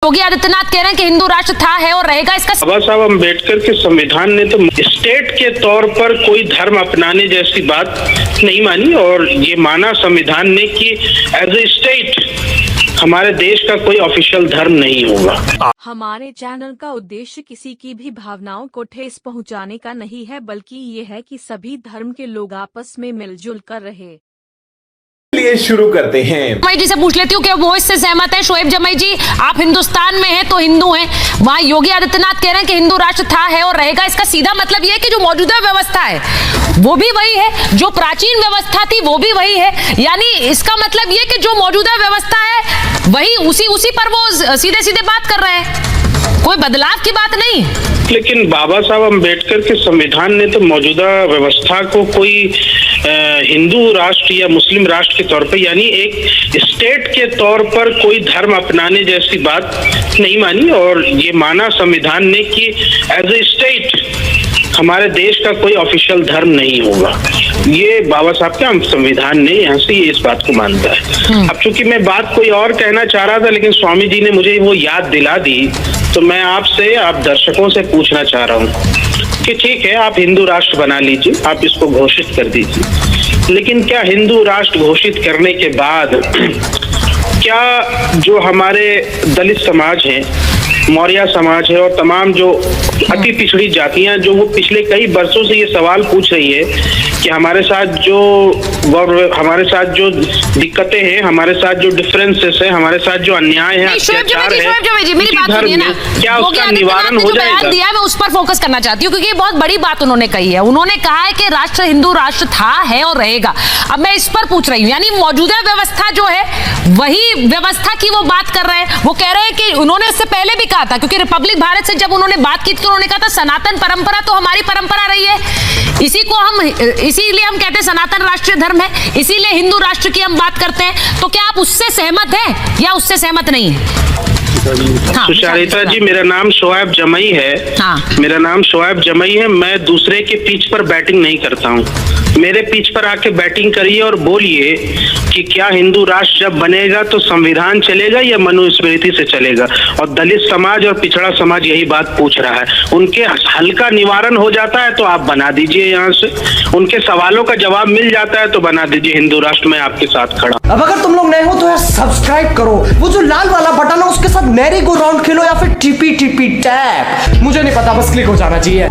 योगी आदित्यनाथ कह रहे हैं कि हिंदू राष्ट्र था, है और रहेगा। इसका बाबा साहब अम्बेडकर के संविधान ने तो स्टेट के तौर पर कोई धर्म अपनाने जैसी बात नहीं मानी, और ये माना संविधान ने कि एज ए स्टेट हमारे देश का कोई ऑफिशियल धर्म नहीं होगा। हमारे चैनल का उद्देश्य किसी की भी भावनाओं को ठेस पहुंचाने का नहीं है, बल्कि ये है कि सभी धर्म के लोग आपस में मिलजुल कर रहे। लिए शुरू करते हैं। जमाई जी से पूछ लेती हूँ कि वो इससे सहमत है। शोएब जमाई जी, आप हिंदुस्तान में हैं तो हिंदू हैं, वहाँ योगी आदित्यनाथ कह रहे हैं कि हिंदू राष्ट्र था, है और रहेगा। इसका सीधा मतलब ये है कि जो मौजूदा व्यवस्था है वो भी वही है, जो प्राचीन व्यवस्था थी वो भी वही है। यानी इसका मतलब ये कि जो मौजूदा व्यवस्था है वही उसी पर वो सीधे सीधे बात कर रहे हैं, कोई बदलाव की बात नहीं। लेकिन बाबा साहब अम्बेडकर के संविधान ने तो मौजूदा व्यवस्था को कोई हिंदू राष्ट्र या मुस्लिम राष्ट्र के तौर पर, यानी एक स्टेट के तौर पर कोई धर्म अपनाने जैसी बात नहीं मानी, और ये माना संविधान ने कि एज ए स्टेट हमारे देश का कोई ऑफिशियल धर्म नहीं होगा। ये बाबा साहब के संविधान ने यहाँ से इस बात को मानता है। अब चूंकि मैं बात कोई और कहना चाह रहा था, लेकिन स्वामी जी ने मुझे वो याद दिला दी, तो मैं आपसे, आप दर्शकों से पूछना चाह रहा हूँ कि ठीक है, आप हिंदू राष्ट्र बना लीजिए, आप इसको घोषित कर दीजिए, लेकिन क्या हिंदू राष्ट्र घोषित करने के बाद क्या जो हमारे दलित समाज हैं, मौर्य समाज है और तमाम जो अति पिछड़ी जातियां, जो वो पिछले कई वर्षों से ये सवाल पूछ रही है कि हमारे साथ जो दिक्कतें हैं, हमारे साथ जो डिफरेंसेस है, हमारे साथ जो अन्याय है, अत्याचार है, मेरी बात सुनिए ना, क्या उसका निवारण हो जाएगा? दिया मैं उस पर फोकस करना चाहती हूँ, क्योंकि ये बहुत बड़ी बात उन्होंने कही है। उन्होंने कहा है कि राष्ट्र हिंदू राष्ट्र था, है और रहेगा। अब मैं इस पर पूछ रही हूँ, यानी मौजूदा व्यवस्था जो है वही व्यवस्था की वो बात कर रहे हैं। वो कह रहे हैं कि उन्होंने इससे पहले भी कहा था, क्योंकि रिपब्लिक भारत से जब उन्होंने बात की तो उन्होंने कहा था सनातन परंपरा तो हमारी परंपरा रही है, इसीलिए हम कहते हैं सनातन राष्ट्रीय धर्म है, इसीलिए हिंदू राष्ट्र की हम बात करते हैं। तो क्या आप उससे सहमत हैं या उससे सहमत नहीं है? हाँ, सुचारिता जी, मेरा नाम शोएब जमई है। हाँ। मेरा नाम शोएब जमई है। मैं दूसरे के पिच पर बैटिंग नहीं करता हूँ। मेरे पिच पर आके बैटिंग करिए और बोलिए कि क्या हिंदू राष्ट्र जब बनेगा तो संविधान चलेगा या मनुस्मृति से चलेगा। और दलित समाज और पिछड़ा समाज यही बात पूछ रहा है। उनके हल का निवारण हो जाता है तो आप बना दीजिए, यहाँ से उनके सवालों का जवाब मिल जाता है तो बना दीजिए हिंदू राष्ट्र। में आपके साथ खड़ा। अब अगर तुम लोग नए हो तो यार सब्सक्राइब करो, वो जो लाल वाला बटन है उसके साथ मैरी गो राउंड खेलो या फिर टिपी टैप, मुझे नहीं पता, बस क्लिक हो जाना चाहिए।